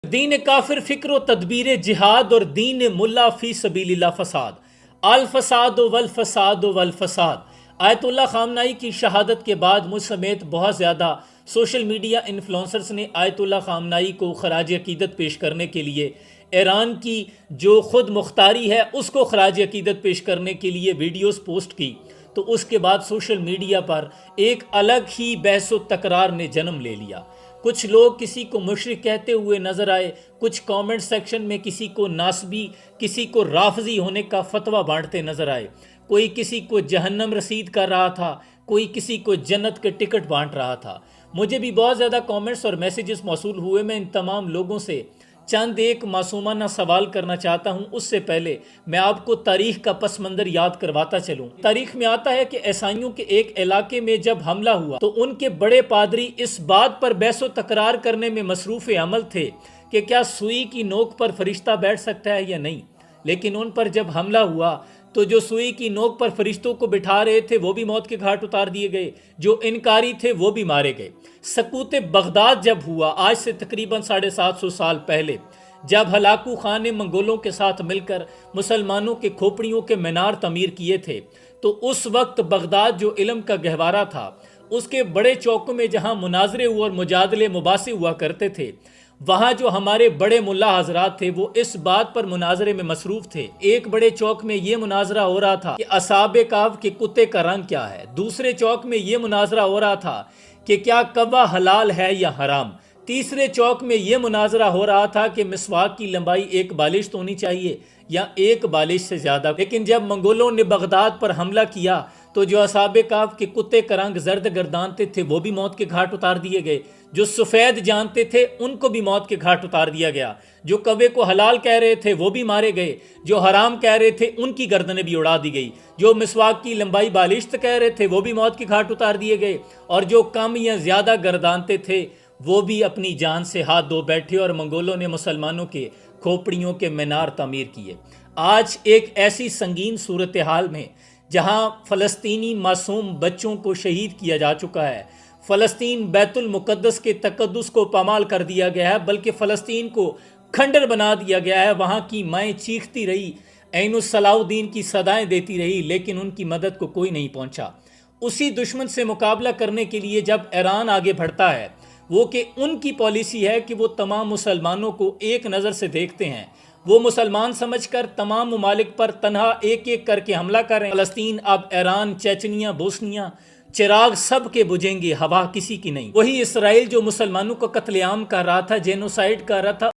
دین کافر فکر و تدبیر جہاد اور دین ملا فی سبیل اللہ فساد الفساد والفساد والفساد۔ آیت اللہ خامنائی کی شہادت کے بعد مجھ سمیت بہت زیادہ سوشل میڈیا انفلوئنسرز نے آیت اللہ خامنائی کو خراج عقیدت پیش کرنے کے لیے، ایران کی جو خود مختاری ہے اس کو خراج عقیدت پیش کرنے کے لیے ویڈیوز پوسٹ کی، تو اس کے بعد سوشل میڈیا پر ایک الگ ہی بحث و تکرار نے جنم لے لیا۔ کچھ لوگ کسی کو مشرک کہتے ہوئے نظر آئے، کچھ کامنٹ سیکشن میں کسی کو ناسبی، کسی کو رافضی ہونے کا فتویٰ بانٹتے نظر آئے، کوئی کسی کو جہنم رسید کر رہا تھا، کوئی کسی کو جنت کے ٹکٹ بانٹ رہا تھا۔ مجھے بھی بہت زیادہ کامنٹس اور میسیجز موصول ہوئے۔ میں ان تمام لوگوں سے چند ایک معصومانہ سوال کرنا چاہتا ہوں۔ اس سے پہلے میں آپ کو تاریخ کا پس منظر یاد کرواتا چلوں۔ تاریخ میں آتا ہے کہ عیسائیوں کے ایک علاقے میں جب حملہ ہوا تو ان کے بڑے پادری اس بات پر بحث و تکرار کرنے میں مصروف عمل تھے کہ کیا سوئی کی نوک پر فرشتہ بیٹھ سکتا ہے یا نہیں، لیکن ان پر جب حملہ ہوا تو جو سوئی کی نوک پر فرشتوں کو بٹھا رہے تھے وہ بھی موت کے گھاٹ اتار دیے گئے، جو انکاری تھے وہ بھی مارے گئے۔ سقوط بغداد جب ہوا آج سے تقریباً 750 سال پہلے، جب ہلاکو خان نے منگولوں کے ساتھ مل کر مسلمانوں کے کھوپڑیوں کے مینار تعمیر کیے تھے، تو اس وقت بغداد جو علم کا گہوارہ تھا، اس کے بڑے چوکوں میں جہاں مناظرے اور مجادلے مباحثے ہوا کرتے تھے، وہاں جو ہمارے بڑے ملا حضرات تھے وہ اس بات پر مناظرے میں مصروف تھے۔ ایک بڑے چوک میں یہ مناظرہ ہو رہا تھا کہ اصحاب کہف کے کتے کا رنگ کیا ہے، دوسرے چوک میں یہ مناظرہ ہو رہا تھا کہ کیا کوا حلال ہے یا حرام، تیسرے چوک میں یہ مناظرہ ہو رہا تھا کہ مسواک کی لمبائی ایک بالش تو ہونی چاہیے یا ایک بالش سے زیادہ۔ لیکن جب منگولوں نے بغداد پر حملہ کیا تو جو اصحاب کہف کے کتے کا رنگ زرد گردانتے تھے وہ بھی موت کے گھاٹ اتار دیے گئے، جو سفید جانتے تھے ان کو بھی موت کے گھاٹ اتار دیا گیا، جو کوے کو حلال کہہ رہے تھے وہ بھی مارے گئے، جو حرام کہہ رہے تھے ان کی گردنیں بھی اڑا دی گئی، جو مسواک کی لمبائی بالشت کہہ رہے تھے وہ بھی موت کے گھاٹ اتار دیے گئے، اور جو کم یا زیادہ گردانتے تھے وہ بھی اپنی جان سے ہاتھ دھو بیٹھے، اور منگولوں نے مسلمانوں کے کھوپڑیوں کے مینار تعمیر کیے۔ آج ایک ایسی سنگین صورتحال میں جہاں فلسطینی معصوم بچوں کو شہید کیا جا چکا ہے، فلسطین بیت المقدس کے تقدس کو پامال کر دیا گیا ہے، بلکہ فلسطین کو کھنڈر بنا دیا گیا ہے، وہاں کی مائیں چیختی رہی، عین الصلاح الدین کی صدائیں دیتی رہی، لیکن ان کی مدد کو کوئی نہیں پہنچا۔ اسی دشمن سے مقابلہ کرنے کے لیے جب ایران آگے بڑھتا ہے، وہ کہ ان کی پالیسی ہے کہ وہ تمام مسلمانوں کو ایک نظر سے دیکھتے ہیں، وہ مسلمان سمجھ کر تمام ممالک پر تنہا ایک ایک کر کے حملہ کریں۔ فلسطین اب ایران، چیچنیا، بوسنیا، چراغ سب کے بجھیں گے، ہوا کسی کی نہیں۔ وہی اسرائیل جو مسلمانوں کو قتل عام کر رہا تھا، جینوسائیڈ کر رہا تھا،